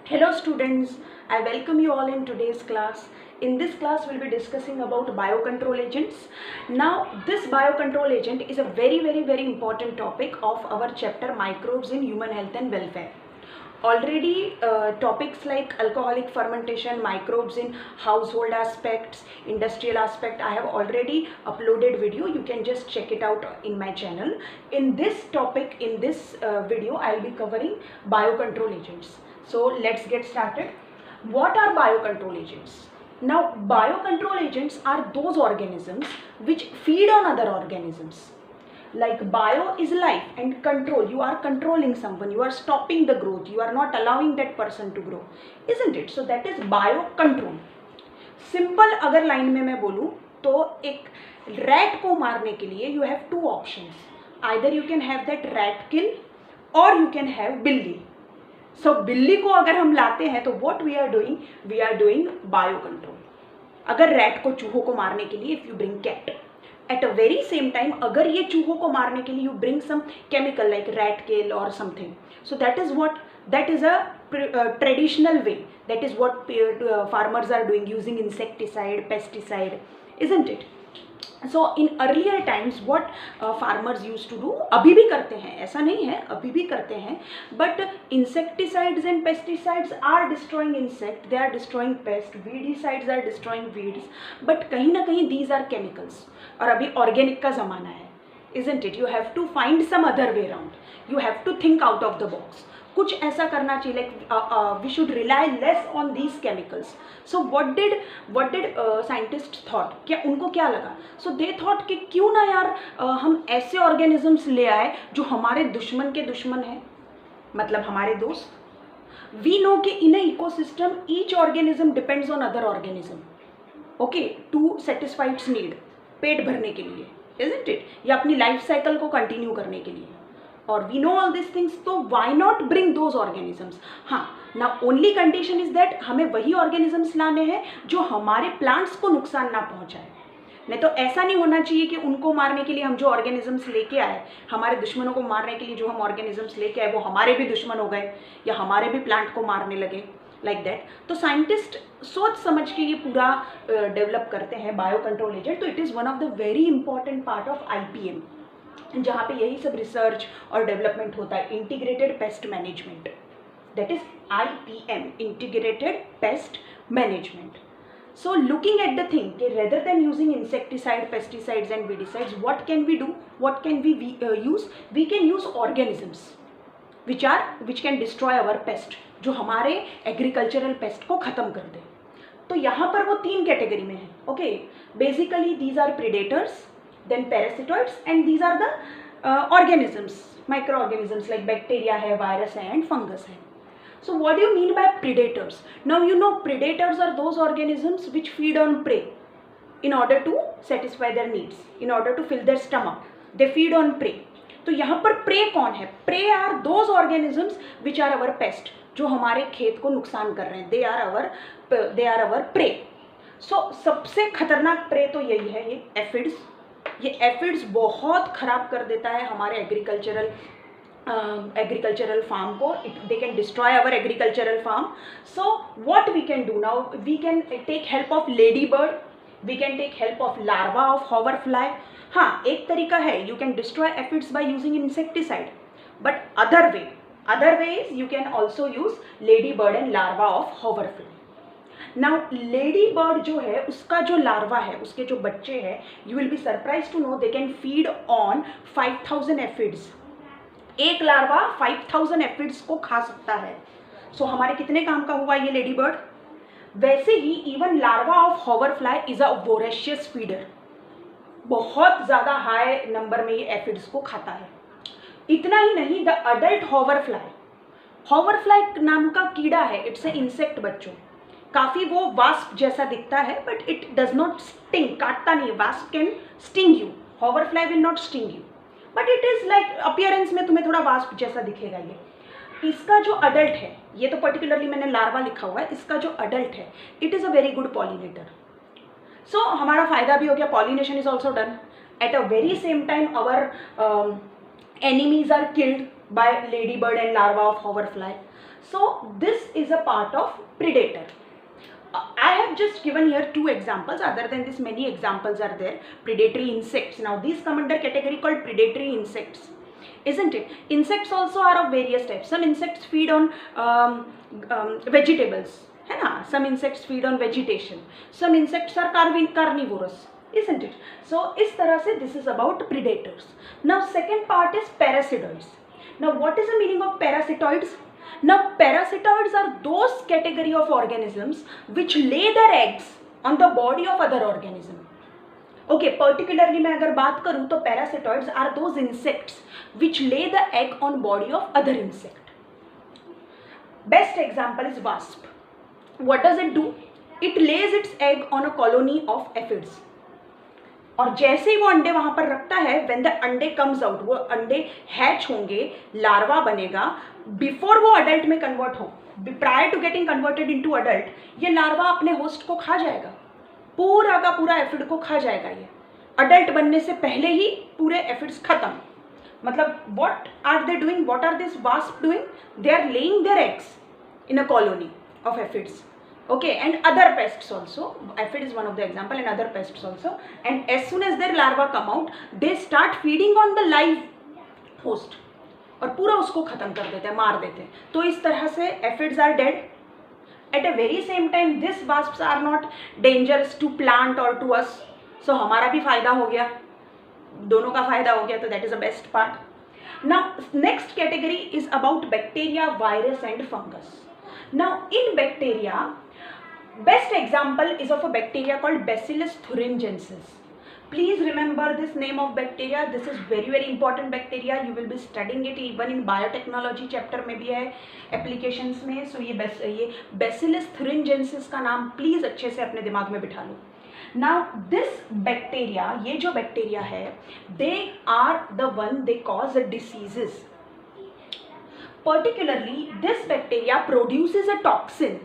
Hello students, I welcome you all in today's class. In this class we'll be discussing about biocontrol agents. Now this biocontrol agent is a very important topic of our chapter microbes in human health and welfare. Already topics like alcoholic fermentation, microbes in household aspects, industrial aspect, I have already uploaded video. You can just check it out in my channel. In this topic, in this video, I'll be covering biocontrol agents. So let's get started. What are biocontrol agents? Now biocontrol agents are those organisms which feed on other organisms. Like bio is life and control, you are controlling someone, you are stopping the growth, you are not allowing that person to grow, isn't it? So that is bio control. Simple अगर line में मैं बोलूँ तो एक rat को मारने के लिए you have two options, either you can have that rat kill और यू कैन हैव बिल्ली. सो बिल्ली को अगर हम लाते हैं तो what we are doing bio control. अगर रैट को, चूहों को मारने के लिए if you bring cat, at a very same time अगर ये चूहों को मारने के लिए you bring some chemical like rat kill और something, so that is a traditional way, that is what farmers are doing, using insecticide, pesticide, isn't it? So in earlier times what farmers used to do, अभी भी करते हैं, ऐसा नहीं है, अभी भी करते हैं, but insecticides and pesticides are destroying insect, they are destroying pest, weedicides are destroying weeds, but कहीं ना कहीं these are chemicals. और अभी organic का ज़माना है, isn't it? You have to find some other way around, you have to think out of the box. कुछ ऐसा करना चाहिए, like we should rely less on these chemicals. So what did scientists thought, क्या उनको क्या लगा? So they thought कि क्यों ना यार हम ऐसे organisms ले आए जो हमारे दुश्मन के दुश्मन है, मतलब हमारे दोस्त. We know कि in a ecosystem each organism depends on other organism, okay, to satisfy its need, पेट भरने के लिए, isn't it? या अपनी लाइफ साइकिल को कंटिन्यू करने के लिए. और we know all this things, तो why not bring those organisms. हाँ, ना ओनली कंडीशन इज दैट हमें वही ऑर्गेनिजम्स लाने हैं जो हमारे प्लांट्स को नुकसान ना पहुंचाए. नहीं तो ऐसा नहीं होना चाहिए कि उनको मारने के लिए हम जो ऑर्गेनिजम्स लेके आए, हमारे दुश्मनों को मारने के लिए जो हम ऑर्गेनिजम्स लेके आए वो हमारे भी दुश्मन हो गए या हमारे भी प्लांट को मारने लगे, लाइक दैट. तो साइंटिस्ट सोच समझ के ये पूरा डेवलप करते हैं बायो कंट्रोल एजेंट. तो it is one of the very important part of IPM, जहाँ पे यही सब रिसर्च और डेवलपमेंट होता है, integrated pest management, that is IPM, integrated pest management. So looking at the thing कि rather than using insecticide, pesticides and weedicides, what can we do, what can we use? We can use organisms which can destroy our pest, जो हमारे agricultural paste को ख़त्म कर दे. तो यहाँ पर वो 3 कैटेगरी में है. Okay, basically these are predators, then parasitoids, and these are the organisms, microorganisms like bacteria है, virus है and fungus है. So what do you mean by predators? Now you know predators are those organisms which feed on prey in order to satisfy their needs, in order to fill their stomach, they feed on prey. तो यहाँ पर prey कौन है? Prey are those organisms which are our pest, जो हमारे खेत को नुकसान कर रहे हैं, they are our prey. So सबसे खतरनाक prey तो यही है, ये एफिड्स. ये एफिड्स बहुत ख़राब कर देता है हमारे एग्रीकल्चरल फार्म को. They can destroy our agricultural farm. So what we can do now, we can take help of lady bird, we can take help of larva of hover fly. हाँ, एक तरीका है, you can destroy aphids by using insecticide, but other ways you can also use lady bird and larva of hover fly. Now lady bird जो है, उसका जो larva है, उसके जो बच्चे हैं, you will be surprise to know they can feed on 5000 aphids. एक लार्वा 5000 एफिड्स को खा सकता है. सो हमारे कितने काम का हुआ ये लेडी बर्ड. वैसे ही even larva of hover fly is a voracious feeder, बहुत ज़्यादा हाई नंबर में ये एफिड्स को खाता है. इतना ही नहीं, द अडल्ट हॉवर फ्लाई नाम का कीड़ा है, इट्स ए इंसेक्ट बच्चों. काफ़ी वो वास्प जैसा दिखता है, but it does not sting, काटता नहीं. Wasp can sting you, hover fly will not sting you, but it is like appearance में तुम्हें थोड़ा वास्प जैसा दिखेगा. ये इसका जो अडल्ट है, ये तो पर्टिकुलरली मैंने लार्वा लिखा हुआ है, इसका जो अडल्ट है, it is a very good pollinator. So हमारा फ़ायदा भी हो गया, pollination is also done. At a very same time our enemies are killed, by ladybird and larva of hoverfly. So this is a part of predator. I have just given here two examples. Other than this, many examples are there. Predatory insects. Now these come under category called predatory insects, isn't it? Insects also are of various types. Some insects feed on vegetables, है ना? Some insects feed on vegetation. Some insects are carnivorous, isn't it? So इस तरह से this is about predators. Now second part is parasitoids. Now what is the meaning of parasitoids? Now parasitoids are those category of organisms which lay their eggs on the body of other organism. Okay, particularly मैं अगर बात करूं तो parasitoids are those insects which lay the egg on body of other insect. Best example is wasp. What does it do? It lays its egg on a colony of aphids. और जैसे ही वो अंडे वहां पर रखता है, व्हेन द अंडे कम्स आउट, वो अंडे हैच होंगे, लार्वा बनेगा. बिफोर वो अडल्ट में कन्वर्ट हो, prior to getting converted into adult, ये लार्वा अपने होस्ट को खा जाएगा, पूरा का पूरा एफिड को खा जाएगा. ये अडल्ट बनने से पहले ही पूरे एफिड्स खत्म. मतलब what are they doing? What are this wasp doing? They are laying their eggs in a colony of aphids. Okay, and other pests also. Aphid is one of the example, and other pests also. And as soon as their larvae come out, they start feeding on the live host, और पूरा उसको खत्म कर देते हैं, मार देते हैं. तो इस तरह से aphids are dead. At a very same time, these wasps are not dangerous to plant or to us. So हमारा भी फायदा हो गया, दोनों का फायदा हो गया. तो that is the best part. Now next category is about bacteria, virus and fungus. Now in bacteria, best example is of a bacteria called Bacillus thuringiensis. Please remember this name of bacteria. This is very important bacteria. You will be studying it even in biotechnology chapter में भी है, applications में. So ये Bacillus thuringiensis का नाम please अच्छे से अपने दिमाग में बिठा लो. Now this bacteria, ये जो bacteria है, they are the one they cause diseases. Particularly this bacteria produces a toxin.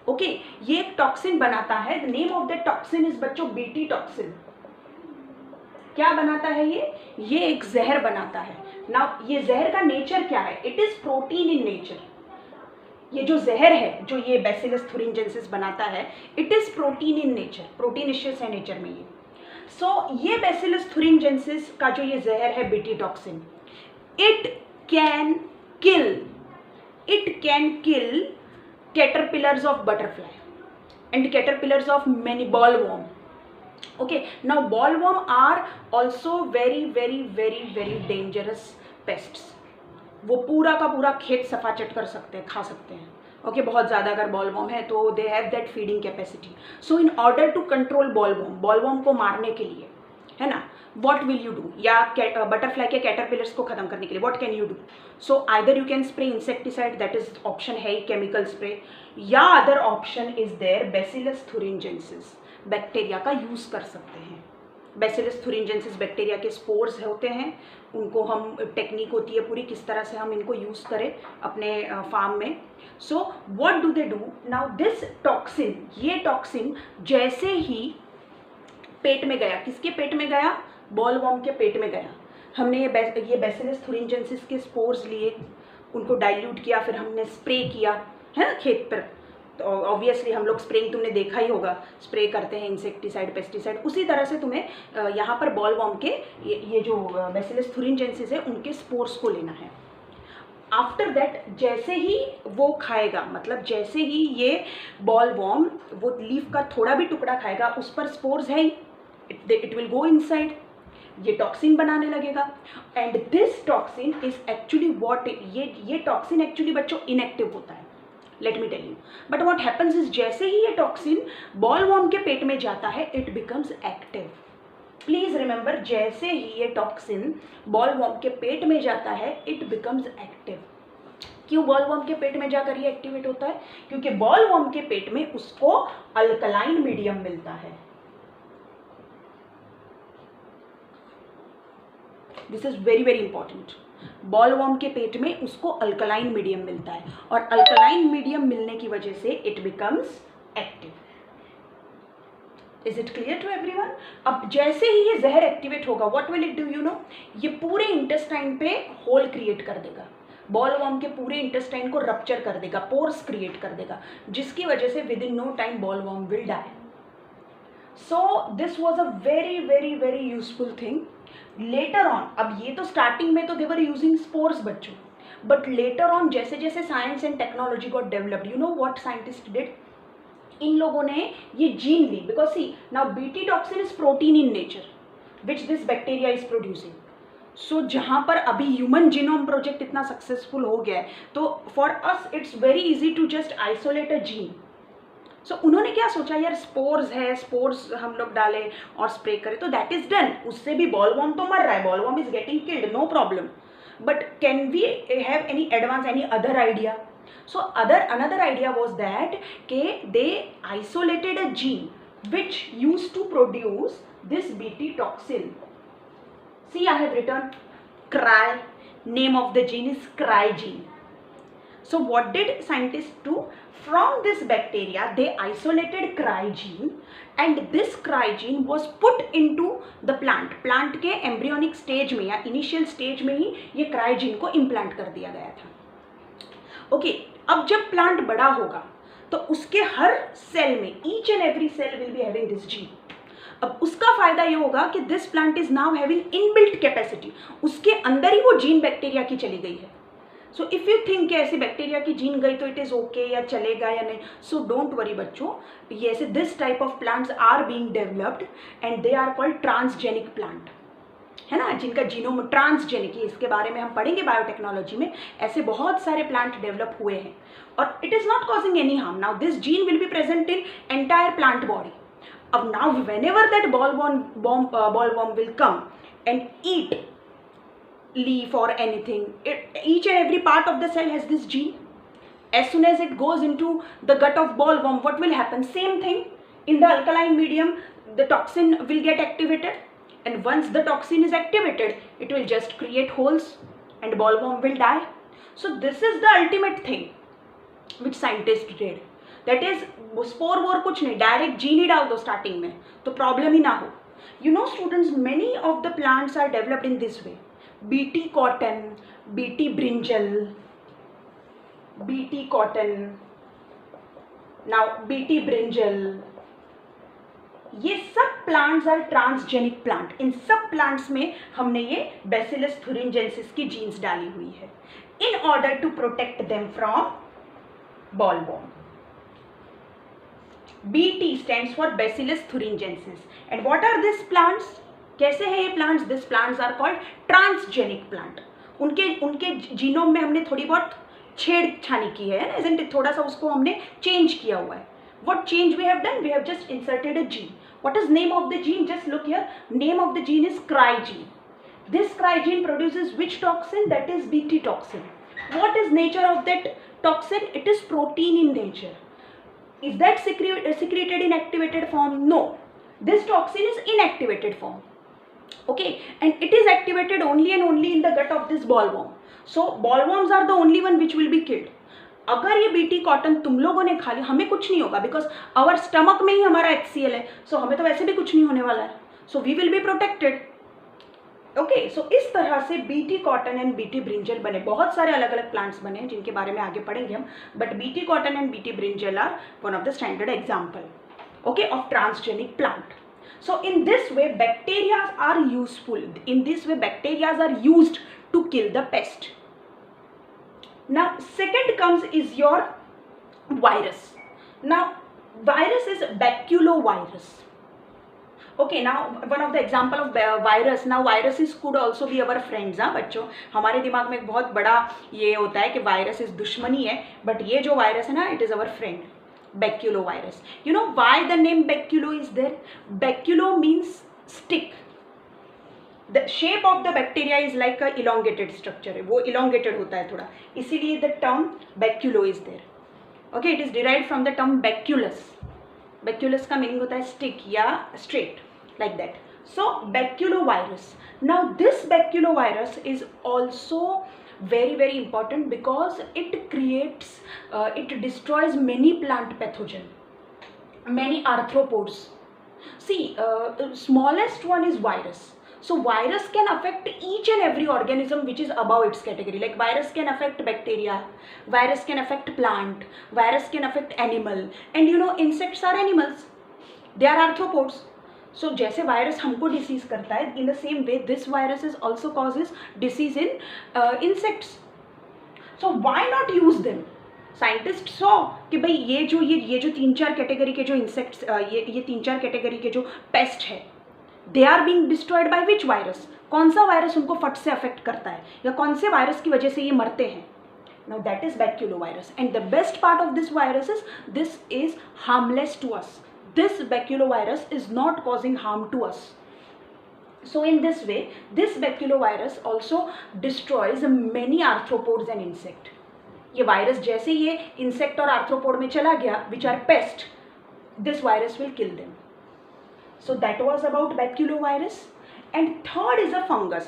Okay, ये एक टॉक्सिन बनाता है. The name of the toxin is बच्चों बीटी टॉक्सिन. क्या बनाता है ये एक जहर बनाता है. नाउ ये जहर का नेचर क्या है? It is protein in nature. ये जो जहर है जो ये बैसिलस थुरिंजेंसिस बनाता है, it is protein in nature. Proteinaceous है नेचर में ये. सो ये बैसिलस थुरिंजेंसिस का जो ये जहर है BT toxin, it can kill caterpillars of butterfly and caterpillars of many bollworm. Okay, now bollworm are also very dangerous pests. वो पूरा का पूरा खेत सफा चट कर सकते हैं, खा सकते हैं. ओके, बहुत ज़्यादा अगर बॉलवॉर्म है तो they have that feeding capacity. So in order to control bollworm को मारने के लिए, है ना, what will you do? या बटरफ्लाई के कैटरपिलर्स को खत्म करने के लिए what can you do? So either you can spray insecticide, that is option है chemical spray, या other option is there Bacillus thuringiensis bacteria का यूज कर सकते हैं. Bacillus thuringiensis बैक्टीरिया के स्पोर्स होते हैं, उनको हम टेक्निक होती है पूरी किस तरह से हम इनको यूज करें अपने फार्म में. So what do they do? Now this toxin, ये टॉक्सिन जैसे ही पेट में गया, किसके पेट में गया? बॉलवॉर्म के पेट में गया. हमने ये Bacillus thuringiensis के स्पोर्स लिए, उनको डाइल्यूट किया, फिर हमने स्प्रे किया, है ना, खेत पर. तो ऑब्वियसली हम लोग स्प्रेइंग तुमने देखा ही होगा, स्प्रे करते हैं इंसेक्टिसाइड, पेस्टिसाइड. उसी तरह से तुम्हें यहाँ पर बॉलवॉर्म के ये जो Bacillus thuringiensis है उनके स्पोर्स को लेना है. आफ्टर दैट जैसे ही वो खाएगा, मतलब जैसे ही ये बॉलवॉर्म वो लीफ का थोड़ा भी टुकड़ा खाएगा, उस पर स्पोर्स है ही, इट विल गो इनसाइड, ये टॉक्सिन बनाने लगेगा. And this toxin is actually what, ये टॉक्सिन एक्चुअली बच्चों इनएक्टिव होता है. Let me tell you. But what happens is जैसे ही ये टॉक्सिन बॉलवॉर्म के पेट में जाता है, it becomes active. Please remember, जैसे ही ये टॉक्सिन बॉलवॉर्म के पेट में जाता है, इट बिकम्स एक्टिव. क्यों बॉलवॉर्म के पेट में जाकर ये एक्टिवेट होता है? क्योंकि बॉलवॉर्म के पेट में उसको अल्कलाइन मीडियम मिलता है. This is very important. Bollworm के पेट में उसको अल्कलाइन मीडियम मिलता है, और अल्कलाइन मीडियम मिलने की वजह से it becomes active. Is it clear to everyone? अब जैसे ही ये जहर एक्टिवेट होगा, what will it do? You know, ये पूरे इंटेस्टाइन पे होल क्रिएट कर देगा. बॉलवॉर्म के पूरे इंटेस्टाइन को रप्चर कर देगा, पोर्स क्रिएट कर देगा, जिसकी वजह से within no time bollworm will die. So this was a very very very useful thing. Later on, अब ये तो स्टार्टिंग में तो दे वर यूजिंग स्पोर्स बच्चों, बट लेटर ऑन जैसे जैसे science and technology got developed, you know what scientist did, इन लोगों ने ये जीन ली. Because see now BT toxin is protein in nature which this bacteria is producing. So जहाँ पर अभी ह्यूमन जीनोम प्रोजेक्ट इतना सक्सेसफुल हो गया है, तो for us it's very easy to just isolate a gene. So उन्होंने क्या सोचा, यार स्पोर्स है, स्पोर्स हम लोग डालें और स्प्रे करें, तो दैट इज डन. उससे भी बॉलवॉर्म तो मर रहा है, bollworm is getting killed, no problem. But can we have any advance, any other idea? So another idea was that they isolated a gene which used to produce this Bt toxin. See, I have written cry. Name of the gene is cry gene. So what did scientists do? From this bacteria, they isolated cry gene, and this cry gene was put into the plant. Plant के embryonic stage में या initial stage में ही ये cry gene को implant कर दिया गया था. ओके, अब जब प्लांट बड़ा होगा तो उसके हर सेल में, each and every cell will be having this gene. अब उसका फायदा ये होगा कि this plant is now having inbuilt capacity, उसके अंदर ही वो जीन बैक्टीरिया की चली गई है. सो इफ यू थिंक ऐसे बैक्टीरिया की जीन गई तो इट इज ओके या चलेगा या नहीं, सो डोंट वरी बच्चों. ये ऐसे this type of plants are being developed and they are called transgenic plant, है ना, जिनका जीनोम ट्रांसजेनिक है. इसके बारे में हम पढ़ेंगे बायोटेक्नोलॉजी में. ऐसे बहुत सारे प्लांट डेवलप हुए हैं और it is not causing any harm. Now this gene will be present in entire plant body. अब now whenever that bollworm will come and eat leaf or anything, each and every part of the cell has this gene. As soon as it goes into the gut of ballworm, what will happen? Same thing. In the alkaline medium, the toxin will get activated, and once the toxin is activated, it will just create holes and ballworm will die. So this is the ultimate thing which scientists did. That is, spore वोर कुछ नहीं, direct gene ही डाल दो starting में तो problem ही ना हो. You know students, many of the plants are developed in this way. BT cotton, BT brinjal, BT cotton, now BT brinjal, ये सब प्लांट्स आर ट्रांसजेनिक प्लांट. इन सब प्लांट्स में हमने ये Bacillus thuringiensis की जीन्स डाली हुई है in order to protect them from bollworm. BT stands for Bacillus thuringiensis. And what are these plants? कैसे है ये plants? This plants are called transgenic plant. उनके जीनोम में हमने थोड़ी बहुत छेड़छानी की है, isn't it? थोड़ा सा उसको हमने चेंज किया हुआ है. What change we have done? We have just inserted a gene. What is name of the gene? Just look here. Name of the gene is cry gene. This cry gene produces which toxin? That is BT toxin. What is nature of that toxin? It is protein in nature. Is that secreted in activated form? No. This toxin is inactivated form. Okay, and it is activated only and only in the gut of this ballworm. So ballworms are the only one which will be killed. अगर ये BT cotton तुम लोगों ने खा लिया, हमें कुछ नहीं होगा बिकॉज आवर स्टमक में ही हमारा HCl है. सो हमें तो वैसे भी कुछ नहीं होने वाला है. So we will be protected. Okay, so इस तरह से BT cotton and BT brinjal बने. बहुत सारे अलग अलग प्लांट्स बने जिनके बारे में आगे पढ़ेंगे हम, but BT cotton and BT brinjal are one of the standard example, okay, of transgenic plant. So in this way bacteria are useful. In this way bacteria are used to kill the pest. Now second comes is your virus. Now virus is baculovirus. Okay, now one of the example of virus. Now viruses could also be our friends. हाँ बच्चों, हमारे दिमाग में एक बहुत बड़ा ये होता है कि वायरस इस दुश्मनी है, बट ये जो वायरस है ना, it is our friend. Baculovirus. You know why the name baculo is there? Baculo means stick. The shape of the bacteria is like a elongated structure. वो elongated होता है थोड़ा, इसीलिए the term baculo is there. Okay, it is derived from the term baculus. Baculus का meaning होता है stick या straight, like that. So baculovirus. Now this baculovirus is also very very important because it creates it destroys many plant pathogen, many arthropods. See, smallest one is virus. So virus can affect each and every organism which is above its category. Like virus can affect bacteria, virus can affect plant, virus can affect animal, and you know insects are animals, they are arthropods. So जैसे virus हमको disease करता है, in the same way this virus is also causes disease in insects. So why not use them? Scientist saw कि भाई ये जो तीन चार कैटेगरी के जो इंसेक्ट्स, ये तीन चार कैटेगरी के जो पेस्ट है, they are being destroyed by which virus, कौन सा वायरस उनको फट से अफेक्ट करता है या कौन से वायरस की वजह से ये मरते हैं. Now that is baculovirus and the best part of this virus is this is harmless to us. This baculovirus is not causing harm to us. So in this way, this baculovirus also destroys many arthropods and insect. ये virus जैसे ये insect और arthropod में चला गया, which are pest, this virus will kill them. So that was about baculovirus. And third is a fungus.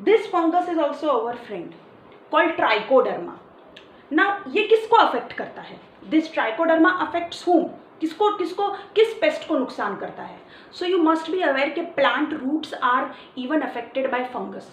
This fungus is also our friend called trichoderma. Now ये किसको affect करता है? This trichoderma affects whom? किस paste को नुकसान करता है? So you must be aware कि plant roots are even affected by fungus.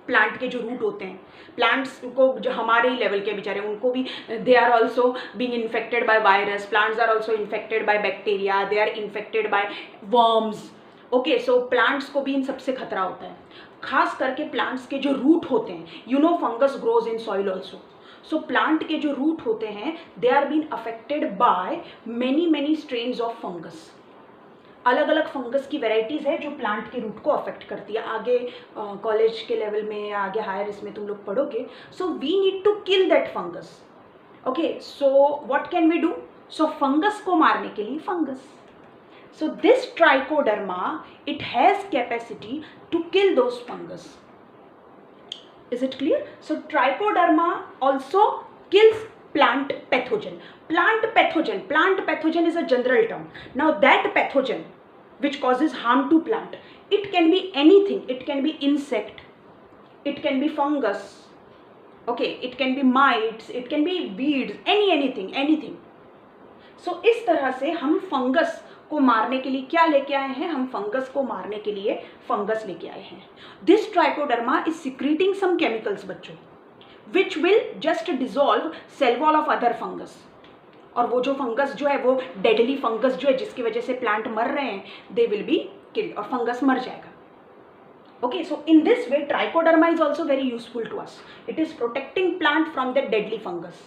Plant के जो रूट होते हैं, प्लांट्स को जो हमारे ही लेवल के बेचारे, उनको भी they are also being infected by virus. Plants are also infected by bacteria, they are infected by worms. Okay, so plants को भी इन सबसे खतरा होता है, खास करके प्लांट्स के जो रूट होते हैं. You know fungus grows in soil also. So plant के जो रूट होते हैं, they are been affected by many strains of fungus. अलग अलग फंगस की वेराइटीज़ है जो प्लांट के रूट को अफेक्ट करती है. आगे कॉलेज के लेवल में या आगे हायर इसमें तुम लोग पढ़ोगे. So we need to kill that fungus. Okay, so what can we do? So fungus को मारने के लिए fungus. So this trichoderma, it has capacity to kill those fungus. Is it clear? So trichoderma also kills plant pathogen. Plant pathogen is a general term. Now that pathogen which causes harm to plant, it can be anything. It can be insect, it can be fungus, okay, it can be mites, it can be weeds, anything. So इस तरह से हम fungus को मारने के लिए क्या लेके आए हैं? हम फंगस को मारने के लिए फंगस लेके आए हैं. This trichoderma is secreting some chemicals बच्चों, which will just dissolve cell wall of other fungus. और वो जो फंगस जो है, वो डेडली फंगस जो है जिसकी वजह से प्लांट मर रहे हैं, दे विल बी किल्ड और फंगस मर जाएगा. Okay, so in this way trichoderma is also very useful to us. It is protecting plant from the deadly fungus.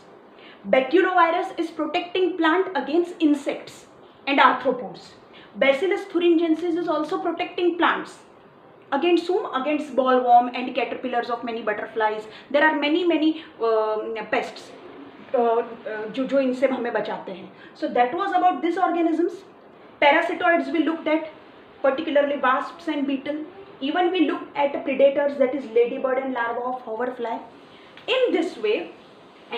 Baculovirus is protecting plant against insects and arthropods. Bacillus thuringiensis is also protecting plants against whom? Against bollworm and caterpillars of many butterflies. There are many pests जो इनसे हमें बचाते हैं. So that was about these organisms. Parasitoids we looked at, particularly wasps and beetle. Even we looked at predators, that is ladybird and larva of hoverfly. In this way,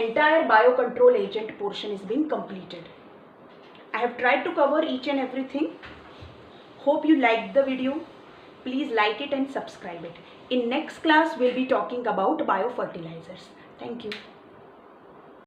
entire biocontrol agent portion is being completed. I have tried to cover each and everything. Hope you liked the video. Please like it and subscribe it. In next class, we'll be talking about biofertilizers. Thank you.